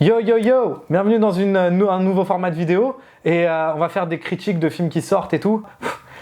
Yo yo yo, bienvenue dans un nouveau format de vidéo et on va faire des critiques de films qui sortent et tout.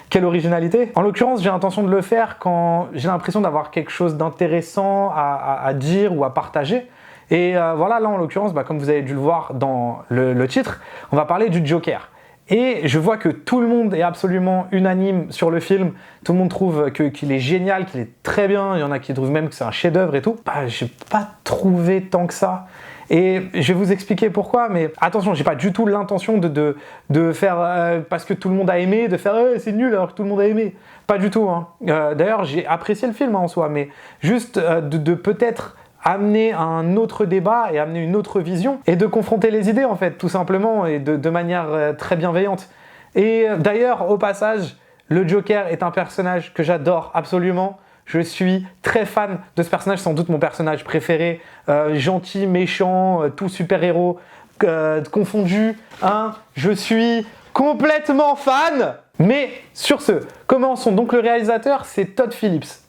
Quelle originalité! En l'occurrence, j'ai l'intention de le faire quand j'ai l'impression d'avoir quelque chose d'intéressant à dire ou à partager. Et voilà, là en l'occurrence, comme vous avez dû le voir dans le titre, on va parler du Joker. Et je vois que tout le monde est absolument unanime sur le film. Tout le monde trouve qu'il est génial, qu'il est très bien. Il y en a qui trouvent même que c'est un chef-d'œuvre et tout. J'ai pas trouvé tant que ça. Et je vais vous expliquer pourquoi, mais attention, j'ai pas du tout l'intention de faire parce que tout le monde a aimé, de faire c'est nul alors que tout le monde a aimé. Pas du tout. Hein. D'ailleurs, j'ai apprécié le film en soi, mais juste de peut-être amener un autre débat et amener une autre vision et de confronter les idées en fait, tout simplement, et de manière très bienveillante. Et d'ailleurs, au passage, le Joker est un personnage que j'adore absolument. Je suis très fan de ce personnage, sans doute mon personnage préféré, gentil, méchant, tout super-héros confondu. Hein, je suis complètement fan. Mais sur ce, commençons. Donc le réalisateur, c'est Todd Phillips.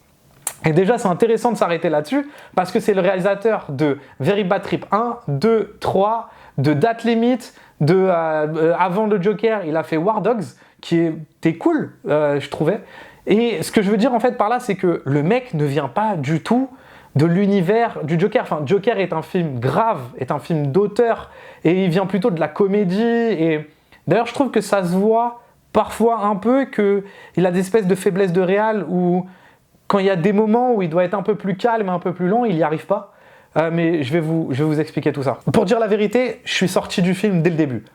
Et déjà, c'est intéressant de s'arrêter là-dessus parce que c'est le réalisateur de Very Bad Trip 1, 2, 3, de Date Limit, avant le Joker, il a fait War Dogs, qui était cool, je trouvais. Et ce que je veux dire en fait par là, c'est que le mec ne vient pas du tout de l'univers du Joker. Enfin, Joker est un film grave, est un film d'auteur, et il vient plutôt de la comédie. Et d'ailleurs, je trouve que ça se voit parfois un peu qu'il a des espèces de faiblesses de réal où quand il y a des moments où il doit être un peu plus calme, un peu plus lent, il n'y arrive pas. Mais je vais vous expliquer tout ça. Pour dire la vérité, je suis sorti du film dès le début.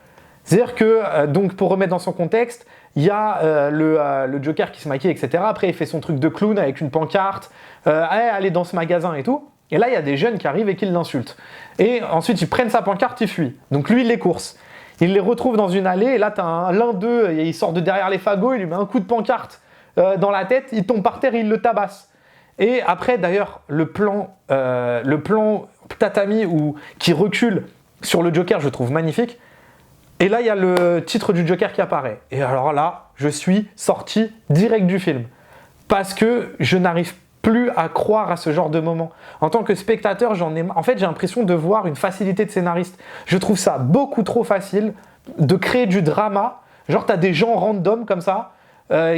C'est-à-dire que, donc pour remettre dans son contexte, il y a le Joker qui se maquille, etc. Après, il fait son truc de clown avec une pancarte. Allez dans ce magasin et tout. Et là, il y a des jeunes qui arrivent et qui l'insultent. Et ensuite, ils prennent sa pancarte, ils fuient. Donc lui, il les course. Il les retrouve dans une allée. Et là, tu as l'un d'eux, il sort de derrière les fagots, il lui met un coup de pancarte dans la tête. Il tombe par terre et il le tabasse. Et après, d'ailleurs, le plan tatami qui recule sur le Joker, je trouve magnifique. Et là, il y a le titre du Joker qui apparaît. Et alors là, je suis sorti direct du film. Parce que je n'arrive plus à croire à ce genre de moment. En tant que spectateur, en fait, j'ai l'impression de voir une facilité de scénariste. Je trouve ça beaucoup trop facile de créer du drama. Genre, t'as des gens random comme ça,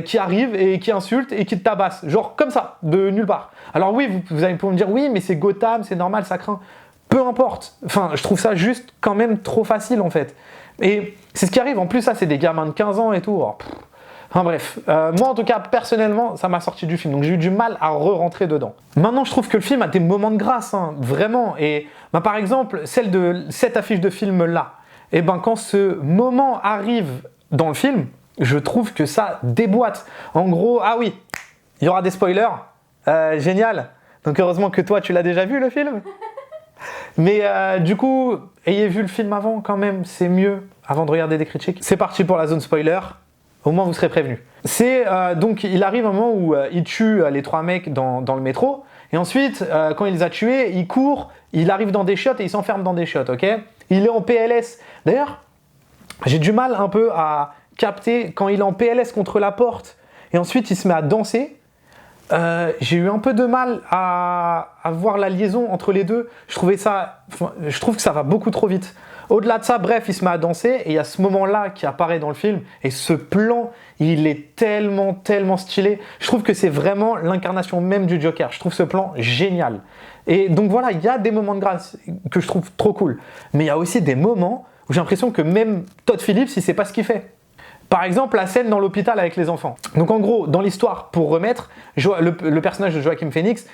qui arrivent et qui insultent et qui te tabassent. Genre comme ça, de nulle part. Alors oui, vous allez pouvoir me dire, oui, mais c'est Gotham, c'est normal, ça craint. Peu importe. Enfin, je trouve ça juste quand même trop facile en fait. Et c'est ce qui arrive. En plus, ça, c'est des gamins de 15 ans et tout. Alors, enfin bref. Moi, en tout cas, personnellement, ça m'a sorti du film. Donc, j'ai eu du mal à re-rentrer dedans. Maintenant, je trouve que le film a des moments de grâce, hein, vraiment. Et par exemple, celle de cette affiche de film-là, et quand ce moment arrive dans le film, je trouve que ça déboîte. En gros, ah oui, il y aura des spoilers. Génial. Donc, heureusement que toi, tu l'as déjà vu, le film. Mais du coup, ayez vu le film avant quand même, c'est mieux avant de regarder des critiques. C'est parti pour la zone spoiler, au moins vous serez prévenus. C'est donc il arrive un moment où il tue les 3 mecs dans le métro, et ensuite quand il les a tués, il court, il arrive dans des chiottes et il s'enferme dans des chiottes, ok? Il est en PLS. D'ailleurs, j'ai du mal un peu à capter quand il est en PLS contre la porte, et ensuite il se met à danser. J'ai eu un peu de mal à voir la liaison entre les deux. Je trouve que ça va beaucoup trop vite. Au-delà de ça, bref, il se met à danser et il y a ce moment-là qui apparaît dans le film. Et ce plan, il est tellement, tellement stylé. Je trouve que c'est vraiment l'incarnation même du Joker. Je trouve ce plan génial. Et donc voilà, il y a des moments de grâce que je trouve trop cool. Mais il y a aussi des moments où j'ai l'impression que même Todd Phillips, il sait pas ce qu'il fait. Par exemple, la scène dans l'hôpital avec les enfants. Donc en gros, dans l'histoire, pour remettre, le personnage de Joaquin Phoenix,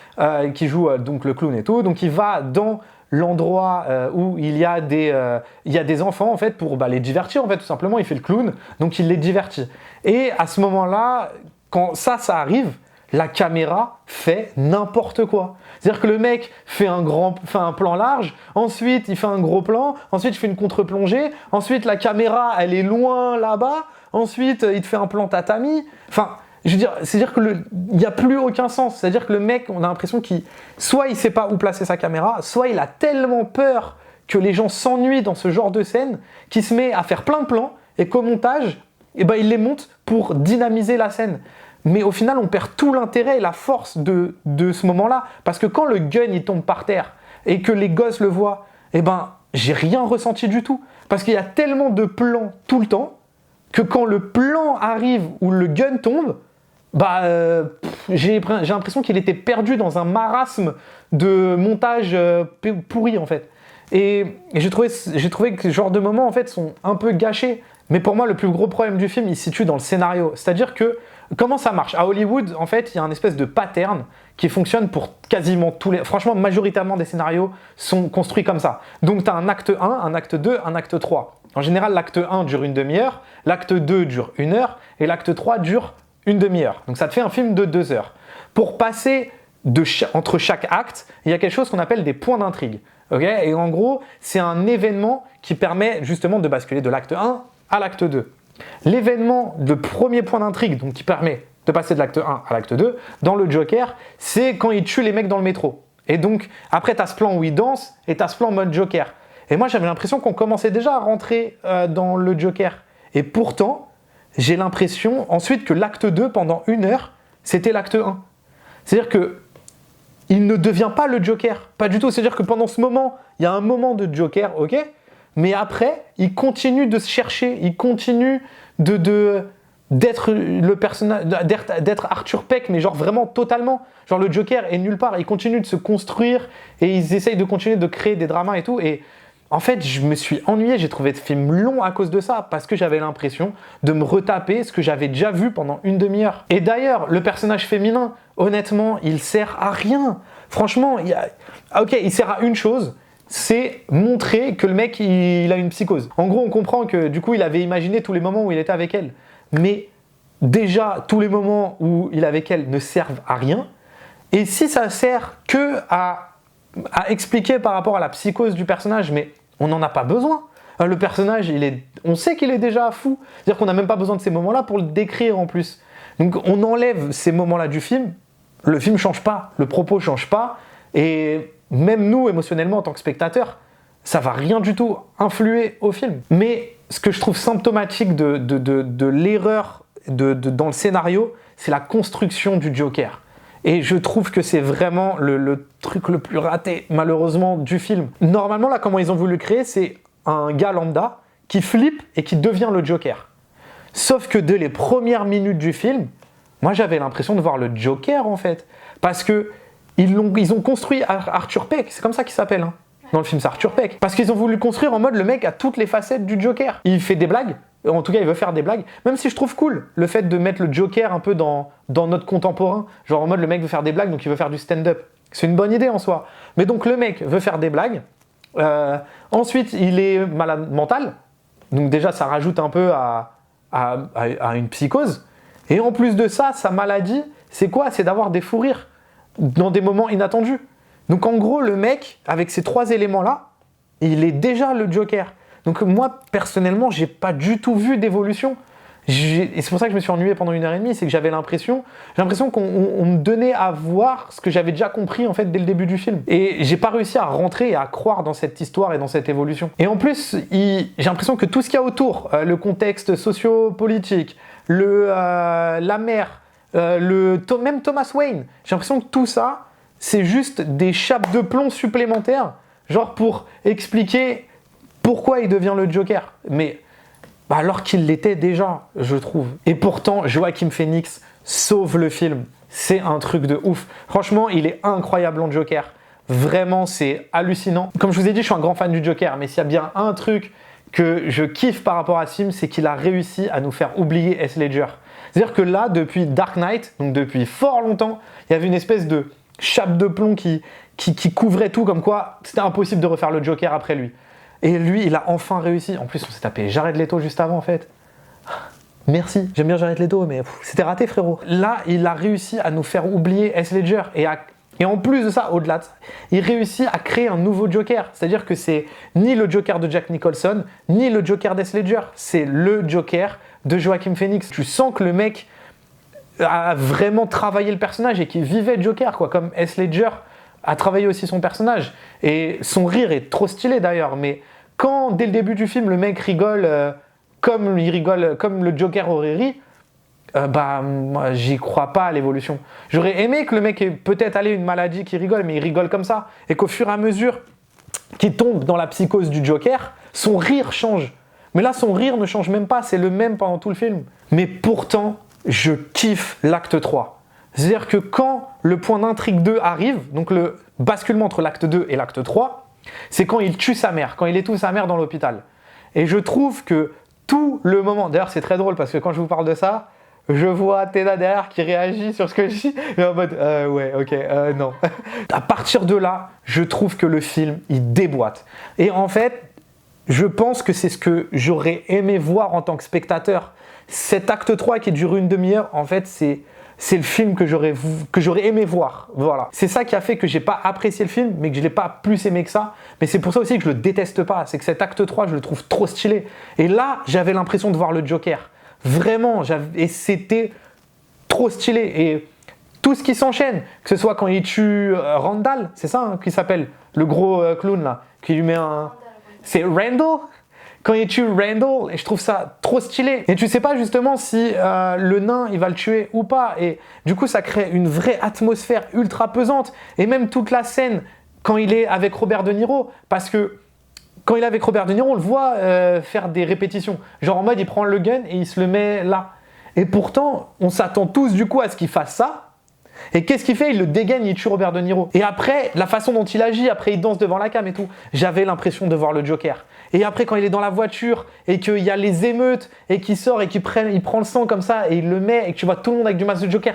qui joue donc le clown et tout, donc il va dans l'endroit où il y a des enfants en fait pour les divertir en fait, tout simplement. Il fait le clown, donc il les divertit. Et à ce moment-là, quand ça arrive, la caméra fait n'importe quoi. C'est-à-dire que le mec fait un plan large, ensuite il fait un gros plan, ensuite il fait une contre-plongée, ensuite la caméra elle est loin là-bas, ensuite il te fait un plan tatami. Enfin, je veux dire, c'est-à-dire qu'il n'y a plus aucun sens. C'est-à-dire que le mec, on a l'impression soit il sait pas où placer sa caméra, soit il a tellement peur que les gens s'ennuient dans ce genre de scène qu'il se met à faire plein de plans et qu'au montage, il les monte pour dynamiser la scène. Mais au final, on perd tout l'intérêt et la force de ce moment-là. Parce que quand le gun il tombe par terre et que les gosses le voient, j'ai rien ressenti du tout. Parce qu'il y a tellement de plans tout le temps que quand le plan arrive où le gun tombe, j'ai l'impression qu'il était perdu dans un marasme de montage pourri en fait. Et j'ai trouvé que ce genre de moments en fait sont un peu gâchés. Mais pour moi, le plus gros problème du film, il se situe dans le scénario. C'est-à-dire que, comment ça marche? À Hollywood, en fait, il y a un espèce de pattern qui fonctionne pour quasiment tous les... Franchement, majoritairement des scénarios sont construits comme ça. Donc, tu as un acte 1, un acte 2, un acte 3. En général, l'acte 1 dure une demi-heure, l'acte 2 dure 1 heure, et l'acte 3 dure une demi-heure. Donc, ça te fait un film de 2 heures. Pour passer entre chaque acte, il y a quelque chose qu'on appelle des points d'intrigue. Okay, et en gros, c'est un événement qui permet justement de basculer de l'acte 1 à l'acte 2. L'événement de premier point d'intrigue, donc qui permet de passer de l'acte 1 à l'acte 2, dans le Joker, c'est quand il tue les mecs dans le métro. Et donc, après, tu as ce plan où il danse et tu as ce plan mode Joker. Et moi, j'avais l'impression qu'on commençait déjà à rentrer dans le Joker. Et pourtant, j'ai l'impression ensuite que l'acte 2, pendant 1 heure, c'était l'acte 1. C'est-à-dire que il ne devient pas le Joker. Pas du tout. C'est-à-dire que pendant ce moment, il y a un moment de Joker, ok, mais après, il continue de se chercher, il continue d'être le personnage, d'être Arthur Peck, mais genre vraiment totalement. Genre le Joker est nulle part, il continue de se construire et ils essayent de continuer de créer des dramas et tout. Et en fait, je me suis ennuyé, j'ai trouvé ce film long à cause de ça, parce que j'avais l'impression de me retaper ce que j'avais déjà vu pendant une demi-heure. Et d'ailleurs, le personnage féminin, honnêtement, il sert à rien. Franchement, il sert à une chose, c'est montrer que le mec, il a une psychose. En gros, on comprend que du coup, il avait imaginé tous les moments où il était avec elle. Mais déjà, tous les moments où il est avec elle ne servent à rien. Et si ça sert que à expliquer par rapport à la psychose du personnage, mais on n'en a pas besoin. Le personnage, on sait qu'il est déjà fou. C'est-à-dire qu'on n'a même pas besoin de ces moments-là pour le décrire en plus. Donc on enlève ces moments-là du film, le film ne change pas, le propos ne change pas, et même nous, émotionnellement, en tant que spectateurs, ça va rien du tout influer au film. Mais ce que je trouve symptomatique de l'erreur dans le scénario, c'est la construction du Joker. Et je trouve que c'est vraiment le truc le plus raté, malheureusement, du film. Normalement, là, comment ils ont voulu le créer, c'est un gars lambda qui flippe et qui devient le Joker. Sauf que dès les premières minutes du film, moi, j'avais l'impression de voir le Joker, en fait. Parce que ils ont construit Arthur Peck, c'est comme ça qu'il s'appelle, hein. Dans le film, c'est Arthur Peck. Parce qu'ils ont voulu construire en mode le mec a toutes les facettes du Joker. Il fait des blagues, en tout cas il veut faire des blagues, même si je trouve cool le fait de mettre le Joker un peu dans notre contemporain, genre en mode le mec veut faire des blagues donc il veut faire du stand-up. C'est une bonne idée en soi. Mais donc le mec veut faire des blagues, ensuite il est malade mental, donc déjà ça rajoute un peu à une psychose, et en plus de ça, sa maladie, c'est quoi? C'est d'avoir des fous rires dans des moments inattendus. Donc en gros, le mec, avec ces 3 éléments-là, il est déjà le Joker. Donc moi, personnellement, j'ai pas du tout vu d'évolution. Et c'est pour ça que je me suis ennuyé pendant 1 heure et demie, c'est que j'ai l'impression qu'on me donnait à voir ce que j'avais déjà compris en fait dès le début du film. Et j'ai pas réussi à rentrer et à croire dans cette histoire et dans cette évolution. Et en plus, j'ai l'impression que tout ce qu'il y a autour, le contexte socio-politique, la mère, même Thomas Wayne, j'ai l'impression que tout ça, c'est juste des chapes de plomb supplémentaires, genre pour expliquer pourquoi il devient le Joker. Mais alors qu'il l'était déjà, je trouve. Et pourtant, Joaquin Phoenix sauve le film. C'est un truc de ouf. Franchement, il est incroyable en Joker. Vraiment, c'est hallucinant. Comme je vous ai dit, je suis un grand fan du Joker, mais s'il y a bien un truc que je kiffe par rapport à ce film, c'est qu'il a réussi à nous faire oublier Heath Ledger. C'est-à-dire que là, depuis Dark Knight, donc depuis fort longtemps, il y avait une espèce de chape de plomb qui couvrait tout, comme quoi c'était impossible de refaire le Joker après lui. Et lui, il a enfin réussi. En plus, on s'est tapé Jared Leto juste avant, en fait. Merci, j'aime bien Jared Leto, mais c'était raté, frérot. Là, il a réussi à nous faire oublier Heath Ledger. Et en plus de ça, au-delà de ça, il réussit à créer un nouveau Joker. C'est-à-dire que c'est ni le Joker de Jack Nicholson, ni le Joker d'Heath Ledger. C'est le Joker de Joaquin Phoenix. Tu sens que le mec a vraiment travaillé le personnage et qu'il vivait Joker, quoi, comme Heath Ledger a travaillé aussi son personnage. Et son rire est trop stylé d'ailleurs, mais quand dès le début du film le mec rigole comme le Joker aurait ri, moi j'y crois pas à l'évolution. J'aurais aimé que le mec ait peut-être une maladie qui rigole, mais il rigole comme ça, et qu'au fur et à mesure qui tombe dans la psychose du Joker, son rire change. Mais là, son rire ne change même pas, c'est le même pendant tout le film. Mais pourtant, je kiffe l'acte 3. C'est-à-dire que quand le point d'intrigue 2 arrive, donc le basculement entre l'acte 2 et l'acte 3, c'est quand il tue sa mère, quand il étouffe sa mère dans l'hôpital. Et je trouve que tout le moment, d'ailleurs c'est très drôle parce que quand je vous parle de ça, je vois Téna derrière qui réagit sur ce que je dis, et en mode ouais, ok, non. À partir de là, je trouve que le film, il déboîte. Et en fait, je pense que c'est ce que j'aurais aimé voir en tant que spectateur. Cet acte 3 qui dure une demi-heure, en fait, c'est le film que j'aurais aimé voir. Voilà. C'est ça qui a fait que j'ai pas apprécié le film, mais que je l'ai pas plus aimé que ça. Mais c'est pour ça aussi que je le déteste pas. C'est que cet acte 3, je le trouve trop stylé. Et là, j'avais l'impression de voir le Joker. Vraiment. Et c'était trop stylé. Et tout ce qui s'enchaîne, que ce soit quand il tue Randall, c'est ça hein, qui s'appelle, le gros clown là, qui lui met un... C'est Randall? Quand il tue Randall, et je trouve ça trop stylé. Et tu sais pas justement si le nain, il va le tuer ou pas. Et du coup, ça crée une vraie atmosphère ultra pesante. Et même toute la scène, quand il est avec Robert De Niro, parce que quand il est avec Robert De Niro, on le voit faire des répétitions. Genre en mode, il prend le gun et il se le met là. Et pourtant, on s'attend tous du coup à ce qu'il fasse ça. Et qu'est-ce qu'il fait? Il le dégaine, il tue Robert De Niro. Et après, la façon dont il agit, après il danse devant la cam et tout, j'avais l'impression de voir le Joker. Et après, quand il est dans la voiture et qu'il y a les émeutes et qu'il sort et qu'il prend le sang comme ça et il le met et que tu vois tout le monde avec du masque de Joker,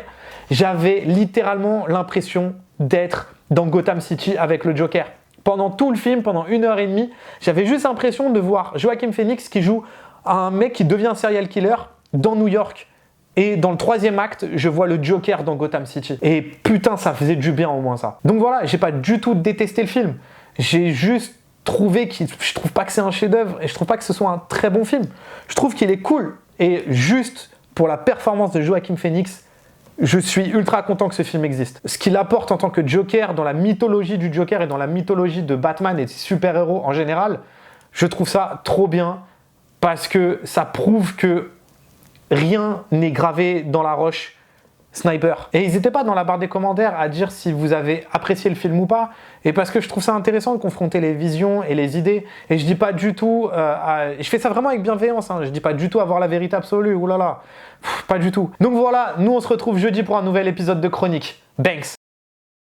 j'avais littéralement l'impression d'être dans Gotham City avec le Joker. Pendant tout le film, pendant 1h30, j'avais juste l'impression de voir Joaquin Phoenix qui joue un mec qui devient serial killer dans New York. Et dans le 3e acte, je vois le Joker dans Gotham City. Et putain, ça faisait du bien au moins ça. Donc voilà, j'ai pas du tout détesté le film. J'ai juste trouvé je trouve pas que c'est un chef-d'œuvre et je trouve pas que ce soit un très bon film. Je trouve qu'il est cool. Et juste pour la performance de Joaquin Phoenix, je suis ultra content que ce film existe. Ce qu'il apporte en tant que Joker dans la mythologie du Joker et dans la mythologie de Batman et des super-héros en général, je trouve ça trop bien parce que ça prouve que rien n'est gravé dans la roche Sniper. Et n'hésitez pas dans la barre des commentaires à dire si vous avez apprécié le film ou pas. Et parce que je trouve ça intéressant de confronter les visions et les idées. Et je dis pas du tout... je fais ça vraiment avec bienveillance. Hein. Je dis pas du tout avoir la vérité absolue. Ouh là là. Pas du tout. Donc voilà, nous on se retrouve jeudi pour un nouvel épisode de Chronique. Banks.